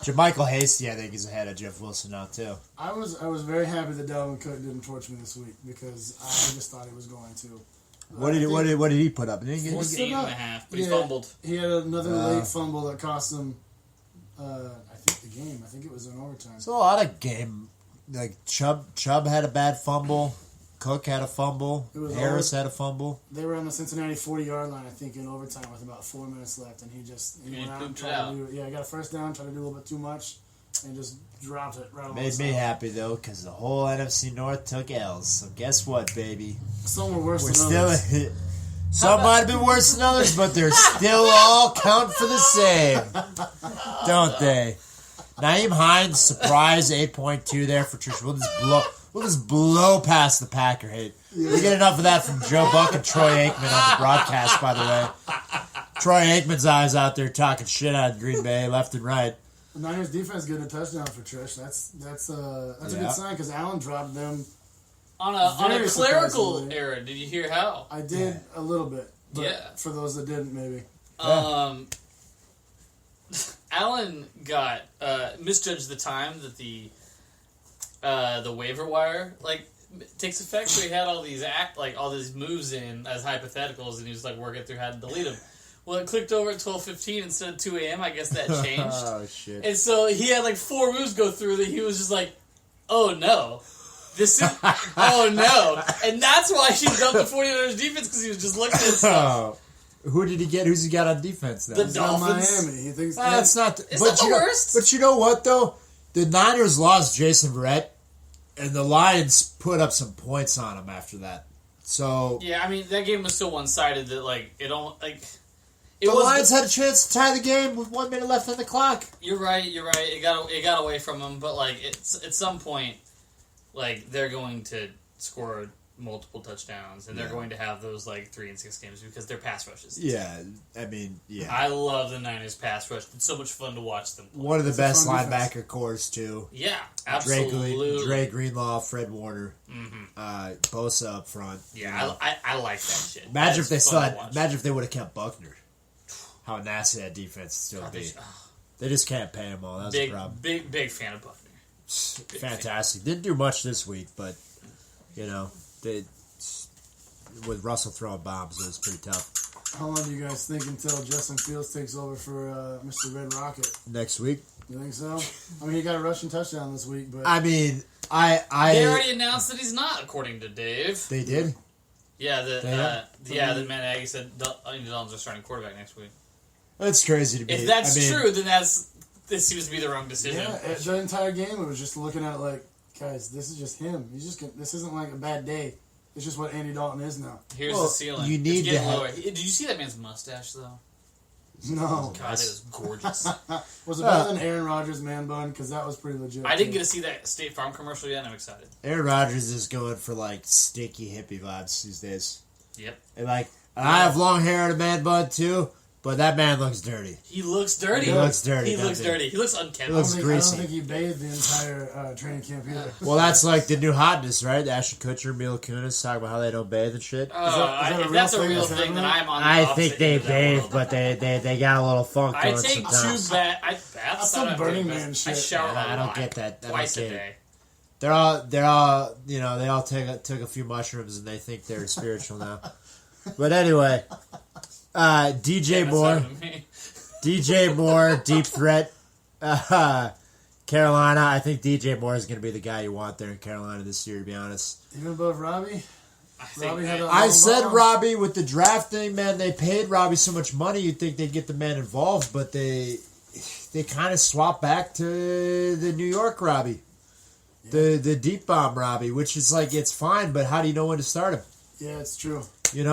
Jermichael Hasty, I think, is ahead of Jeff Wilson now, too. I was very happy that Dalvin Cook didn't torch me this week because I just thought he was going to. What did he put up? 14.5, but he fumbled. He had another late fumble that cost him, I think, the game. I think it was in overtime. It's a lot of game. Like, Chubb had a bad fumble. Cook had a fumble. Harris had a fumble. They were on the Cincinnati 40-yard line, I think, in overtime with about 4 minutes left, and he went out and tried to do it. Yeah, he got a first down, tried to do a little bit too much, and just dropped it right on the side. Made me happy, though, because the whole NFC North took L's. So guess what, baby? Some were worse than others. Some might have been worse than others, but they're still all count for the same. Don't they? Nyheim Hines, surprise 8.2 there for Trish. We'll just blow past the Packer hate. Yeah. We get enough of that from Joe Buck and Troy Aikman on the broadcast, by the way. Troy Aikman's eyes out there talking shit out of Green Bay left and right. The Niners defense getting a touchdown for Trish. That's a good sign because Allen dropped them on a clerical error. Did you hear how? I did a little bit. But for those that didn't, maybe. Allen got misjudged the time that the waiver wire takes effect. So he had all these moves in as hypotheticals, and he was working through how to delete them. Well, it clicked over at 12:15 instead of 2 a.m. I guess that changed. Oh shit! And so he had 4 moves go through that he was just oh no. Oh no. And that's why he dumped the 49ers defense, because he was just looking at stuff. Who did he get? Who's he got on defense now? The Dolphins. Miami. He thinks that's not. It's not the worst. But you know what though? The Niners lost Jason Verrett, and the Lions put up some points on him after that. So yeah, I mean that game was so one-sided that the Lions had a chance to tie the game with 1 minute left on the clock. You're right. It got away from them, but it's at some point, they're going to score multiple touchdowns, and they're going to have those 3 and 6 games because they're pass rushes. Yeah, I mean, yeah. I love the Niners pass rush. It's so much fun to watch them play. One of the best linebacker cores too. Yeah, absolutely. Dre Greenlaw, Fred Warner, Bosa up front. Yeah, I like that shit. Imagine if they would have kept Buckner. How nasty that defense still be. They just can't pay him all. That's the problem. Big fan of Buckner. Fantastic. Didn't do much this week, but with Russell throwing bombs, it was pretty tough. How long do you guys think until Justin Fields takes over for Mr. Red Rocket? Next week. You think so? I mean, he got a rushing touchdown this week, but I mean, they already announced that he's not, according to Dave. They did. Yeah, that Matt Nagy said Andy Dalton's our starting quarterback next week. That's crazy to me. If that's true, then this seems to be the wrong decision. Yeah, the entire game, it was just looking at it guys, this is just him. This isn't a bad day. It's just what Andy Dalton is now. Here's the ceiling. You need to have... Did you see that man's mustache, though? No. God, it was gorgeous. Was it better than Aaron Rodgers' man bun? Because that was pretty legit. I didn't get to see that State Farm commercial yet, and I'm excited. Aaron Rodgers is going for, stinky hippie vibes these days. Yep. And, I have long hair and a man bun, too. But that man looks dirty. He looks dirty. He looks dirty. He looks unkempt. He looks greasy. I don't think he bathed the entire training camp either. Well, that's the new hotness, right? Ashton Kutcher and Mila Kunis talking about how they don't bathe and shit. If that's a real thing, then I'm on the I think they bathe, but they got a little funk to it sometimes. That's some Burning Man shit. I shower I don't get that. Twice a day. They're all they all took a few mushrooms and they think they're spiritual now. But anyway, DJ Moore, deep threat. Carolina, I think DJ Moore is going to be the guy you want there in Carolina this year, to be honest. Even above Robbie? I said Robbie with the draft thing, man. They paid Robbie so much money, you'd think they'd get the man involved, but they kind of swapped back to the New York Robbie. Yeah. The deep bomb Robbie, which is it's fine, but how do you know when to start him? Yeah, it's true. He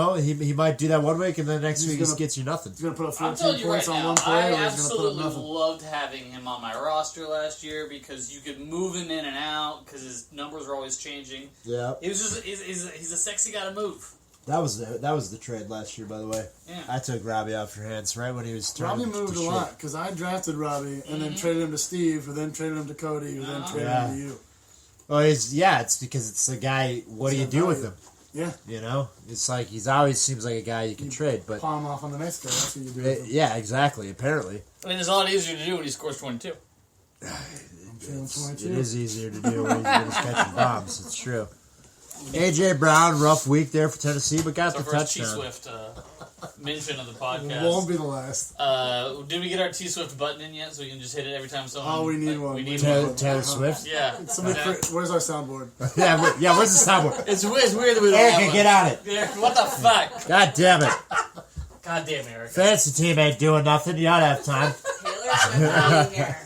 might do that one week, and then the next week he gets you nothing. He's going to put up 14 points on one play, or he's going to put up nothing. I loved having him on my roster last year because you could move him in and out because his numbers were always changing. Yeah. He was just he's a sexy guy to move. That was the trade last year, by the way. Yeah. I took Robbie out for hands right when he was turning. Robbie moved a lot because I drafted Robbie and then traded him to Steve, who then traded him to Cody, who then traded him to you. Well, it's because it's the guy. What do you do with him? Yeah. It's he always seems like a guy you can trade, but palm off on the next guy. That's what you do. Yeah, exactly. Apparently. I mean, it's a lot easier to do when he scores 22. It is easier to do when he's catching bombs. It's true. A.J. Brown, rough week there for Tennessee, but got the touchdown. TSwift mention of the podcast. Won't be the last. Did we get our TSwift button in yet, so we can just hit it every time someone? Oh, we need one. We need Taylor one. Swift. Yeah. Where's our soundboard? yeah. Where's the soundboard? It's weird that we don't Erica, have get on it. Yeah, what the fuck? God damn it. God damn, Eric. Fantasy team ain't doing nothing. You ought to have time. Taylor Swift here.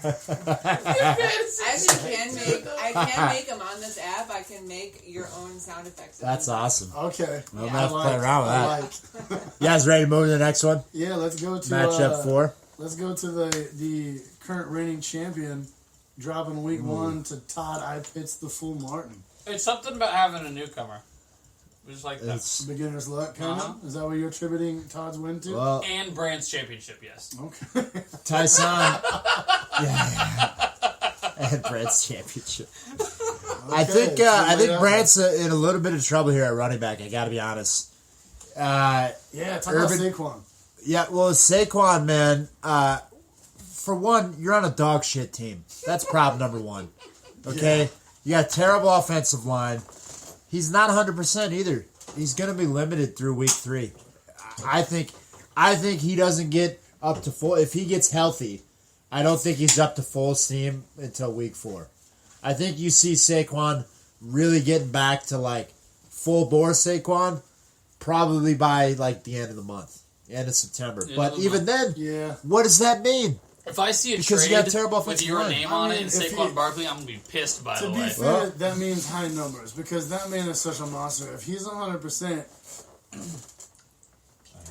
I can make them on this app. I can make your own sound effects. That's awesome. Okay. Well, I'm going to have to play around with that. You guys ready to move to the next one? Yeah, let's go to matchup 4. Let's go to the current reigning champion dropping week 1 to Todd I Pitts the Fool Martin. It's something about having a newcomer. We just like that. It's, Beginner's luck, kind of? Is that what you're attributing Todd's win to? well, And Brand's championship, yes. Okay. Tyson. yeah. And Brandt's championship. I think Brandt's in a little bit of trouble here at running back. I got to be honest. Talk about Saquon. Yeah, well, Saquon, man. For one, you're on a dog shit team. That's problem number 1. Okay, you got a terrible offensive line. He's not 100% either. He's going to be limited through week 3. I think he doesn't get up to full. If he gets healthy, I don't think he's up to full steam until week 4. I think you see Saquon really getting back to like full bore Saquon probably by like the end of the month, end of September. But even then, what does that mean? If I see a Because trade you got terrible with your line. name on it and Saquon Barkley, I'm going to be pissed, by the way. To be fair, that means high numbers because that man is such a monster. If he's 100%,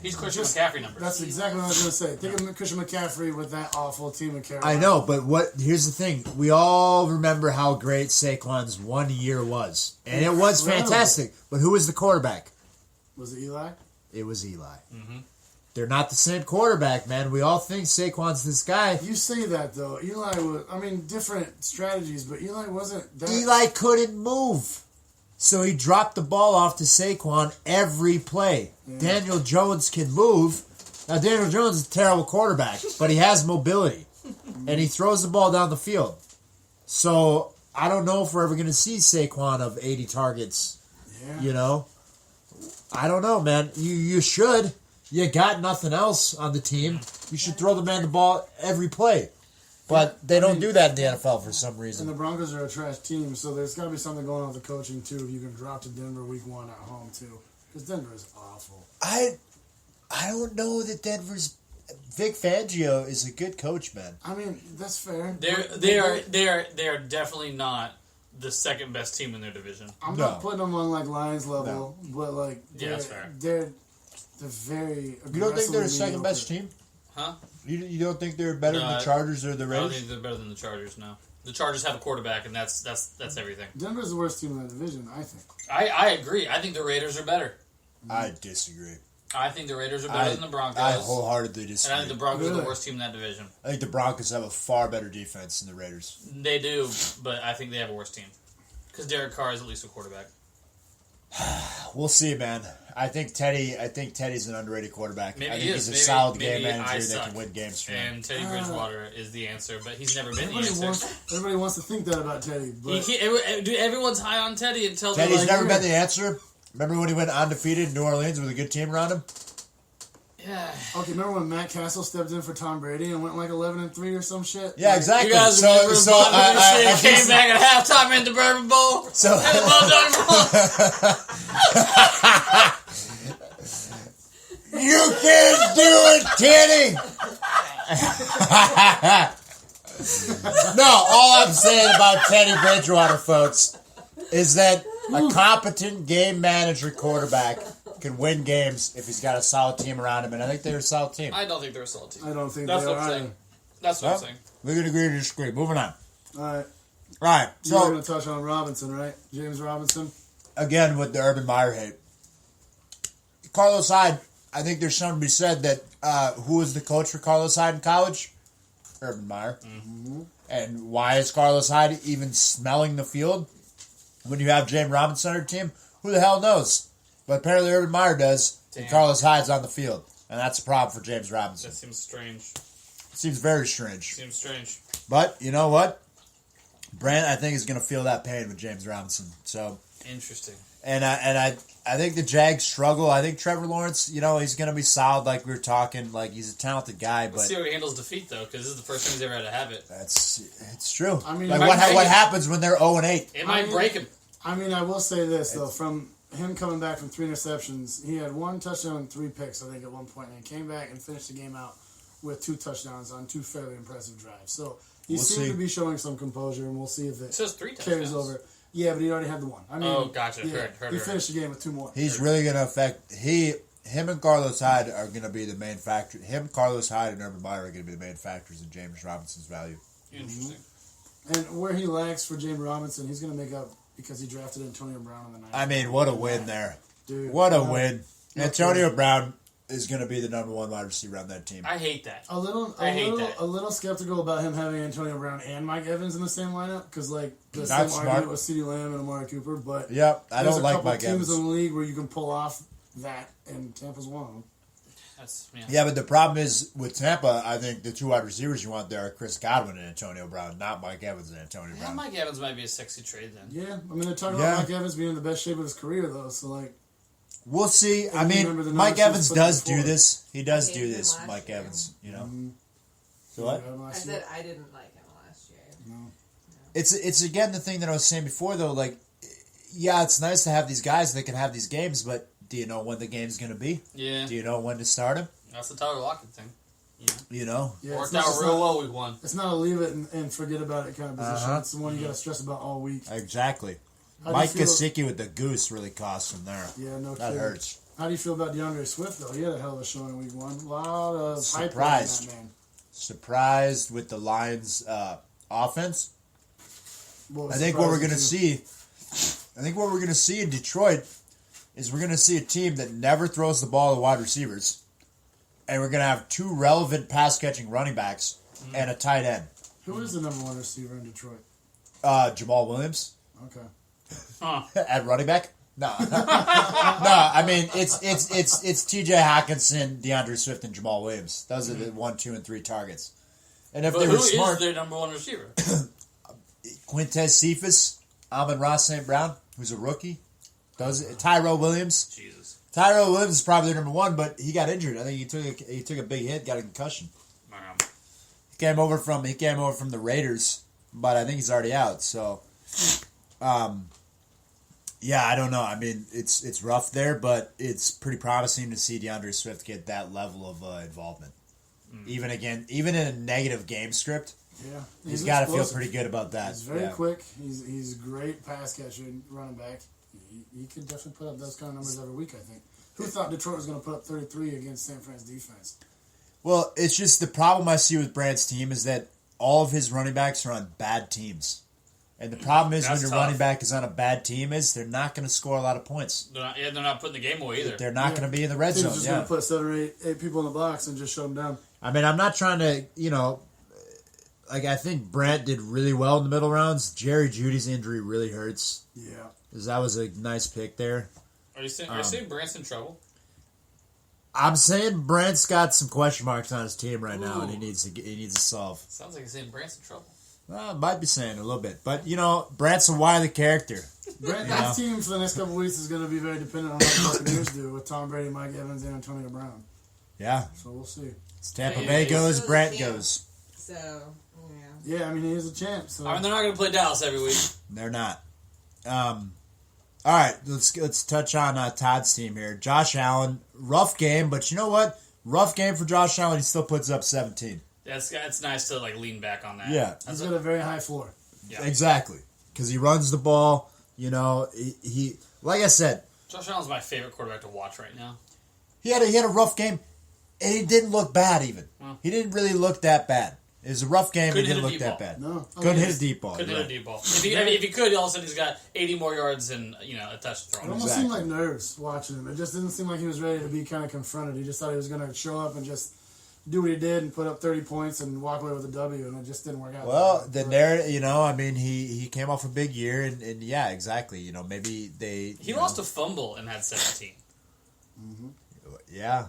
he's Christian McCaffrey numbers. That's exactly what I was going to say. Think of Christian McCaffrey with that awful team in Carolina. I know, but here's the thing. We all remember how great Saquon's 1 year was. And it was fantastic. But who was the quarterback? Was it Eli? It was Eli. Mm-hmm. They're not the same quarterback, man. We all think Saquon's this guy. You say that, though. Eli was, different strategies, but Eli wasn't that. Eli couldn't move. So he dropped the ball off to Saquon every play. Yeah. Daniel Jones can move. Now, Daniel Jones is a terrible quarterback, but he has mobility. And he throws the ball down the field. So I don't know if we're ever going to see Saquon of 80 targets. Yeah. You know? I don't know, man. You should. You got nothing else on the team. You should throw the man the ball every play. But they don't do that in the NFL for some reason. And the Broncos are a trash team, so there's got to be something going on with the coaching, too, if you can drop to Denver week 1 at home, too. Because Denver is awful. I don't know that Denver's... Vic Fangio is a good coach, man. That's fair. They are definitely not the second best team in their division. I'm not putting them on, Lions level, but, that's fair. They're very aggressive. You don't think they're the second best team? Huh? You don't think they're better than the Chargers or the Raiders? I don't think they're better than the Chargers, no. The Chargers have a quarterback, and that's everything. Denver's the worst team in that division, I think. I agree. I think the Raiders are better. I disagree. I think the Raiders are better than the Broncos. I wholeheartedly disagree. And I think the Broncos are the worst team in that division. I think the Broncos have a far better defense than the Raiders. They do, but I think they have a worse team. Because Derek Carr is at least a quarterback. We'll see, man. I think Teddy's an underrated quarterback. Maybe I think he's a solid game manager that can win games for him. And Teddy Bridgewater is the answer, but he's never been the answer. Everybody wants to think that about Teddy. But Dude, everyone's high on Teddy until Teddy's never been the answer. Remember when he went undefeated in New Orleans with a good team around him? Yeah. Okay, remember when Matt Castle stepped in for Tom Brady and went 11-3 or some shit? Yeah, exactly. You guys remember I came back at halftime in the Bourbon Bowl? So you can't do it, Teddy! No, all I'm saying about Teddy Bridgewater, folks, is that a competent game manager quarterback can win games if he's got a solid team around him, and I think they're a solid team. I don't think they're a solid team. I don't think That's they what are I'm saying. That's what I'm saying. We can agree to disagree. Moving on. All right. So you're going to touch on Robinson, right? James Robinson. Again, with the Urban Meyer hate. Carlos Hyde, I think there's something to be said that who was the coach for Carlos Hyde in college? Urban Meyer. Mm-hmm. And why is Carlos Hyde even smelling the field when you have James Robinson on your team? Who the hell knows? But apparently Urban Meyer does, and Carlos Hyde's on the field. And that's a problem for James Robinson. That seems strange. Seems very strange. Seems strange. But you know what? Brant, I think, is going to feel that pain with James Robinson. So interesting. And I think the Jags struggle. I think Trevor Lawrence, he's going to be solid like we were talking. Like, he's a talented guy. Let's see how he handles defeat, though, because this is the first time he's ever had to have it. It's true. I mean, like, what happens when they're 0-8? It might break him. I mean, I will say this, though. From him coming back from 3 interceptions, he had 1 touchdown and 3 picks, I think, at one point. And he came back and finished the game out with 2 touchdowns on 2 fairly impressive drives. So he seemed to be showing some composure, and we'll see if it carries over. Yeah, but he already had the 1. I mean, gotcha. Yeah, heard. He finished the game with 2 more. He's really going to affect... Him and Carlos Hyde are going to be the main factor. Him, Carlos Hyde, and Urban Meyer are going to be the main factors in James Robinson's value. Interesting. And where he lacks for James Robinson, he's going to make up because he drafted Antonio Brown on the night. I mean, what a win there. Dude, what a win. Antonio Brown is going to be the number 1 wide receiver on that team. I hate that. A little skeptical about him having Antonio Brown and Mike Evans in the same lineup because, like, the same argument with CeeDee Lamb and Amari Cooper. But yep, I don't like Mike Evans. There's a couple teams in the league where you can pull off that, and Tampa's one of them. Yeah, but the problem is with Tampa, I think the 2 wide receivers you want there are Chris Godwin and Antonio Brown, not Mike Evans and Antonio Brown. Mike Evans might be a sexy trade then. Yeah, I mean, they're talking about Mike Evans being in the best shape of his career, though, so, like... We'll see. I mean, Mike Evans does do this. He does do this, Mike Evans, Mm-hmm. So what? I said I didn't like him last year. No. It's again the thing that I was saying before, though, like, yeah, it's nice to have these guys that can have these games, but do you know when the game's going to be? Yeah. Do you know when to start him? That's the Tyler Lockett thing. Yeah. Worked out real well week 1. It's not a leave it and forget about it kind of position. It's the one you got to stress about all week. Exactly. Mike Gesicki with the goose really cost him there. Yeah, no that kidding. Hurts. How do you feel about DeAndre Swift, though? He had a hell of a showing in week 1. A lot of hype on that man. Surprised with the Lions' offense. I think what we're going to see in Detroit is we're going to see a team that never throws the ball to wide receivers, and we're going to have 2 relevant pass-catching running backs and a tight end. Who is the number 1 receiver in Detroit? Jamal Williams. Okay. At running back? No. No, I mean, it's T.J. Hawkinson, DeAndre Swift, and Jamal Williams. Those are the 1, 2, and 3 targets. And if they were smart... Who is their number 1 receiver? Quintez Cephas, Amon-Ra St. Brown, who's a rookie. Tyrell Williams. Jesus. Tyrell Williams is probably their number 1, but he got injured. I think he took a big hit, got a concussion. He came over from the Raiders, but I think he's already out. So, yeah, I don't know. I mean, it's rough there, but it's pretty promising to see DeAndre Swift get that level of involvement. Even in a negative game script. Yeah, he's got to feel pretty good about that. He's very quick. He's a great pass catcher, running back. He could definitely put up those kind of numbers every week, I think. Who thought Detroit was going to put up 33 against San Fran's defense? Well, it's just the problem I see with Brandt's team is that all of his running backs are on bad teams. And the problem is when your running back is on a bad team is they're not going to score a lot of points. They're not putting the game away either. They're not going to be in the red zone. Just going to put 7 or 8 people in the box and just shut them down. I mean, I'm not trying to, I think Brandt did really well in the middle rounds. Jerry Jeudy's injury really hurts. Yeah. Because that was a nice pick there. Are you saying Brandt's in trouble? I'm saying Brandt's got some question marks on his team right now, and he needs to solve. Sounds like he's saying Brandt's in trouble. Well, might be saying a little bit, but Brandt's a wily character. Brandt's team for the next couple of weeks is going to be very dependent on what the Buccaneers do with Tom Brady, Mike Evans, and Antonio Brown. Yeah. So we'll see. As Tampa Bay goes, Brandt goes. So, yeah, I mean, he is a champ. So. I mean, they're not going to play Dallas every week. They're not. All right, let's touch on Todd's team here. Josh Allen, rough game, but you know what? Rough game for Josh Allen. He still puts up 17. It's nice to lean back on that. Yeah, he's got a very high floor. Yeah. Exactly, because he runs the ball. He like I said, Josh Allen's my favorite quarterback to watch right now. He had a rough game, and he didn't look bad even. He didn't really look that bad. It was a rough game. He didn't look that bad. No, couldn't hit a deep ball. Couldn't hit a deep ball. If he could, all of a sudden he's got 80 more yards and a touch throw. It almost seemed like nerves watching him. It just didn't seem like he was ready to be kind of confronted. He just thought he was going to show up and just do what he did and put up 30 points and walk away with a W, and it just didn't work out. Well, the narrative, I mean, he came off a big year, and yeah, exactly. Maybe they... He lost a fumble and had 17. Mm-hmm. Yeah.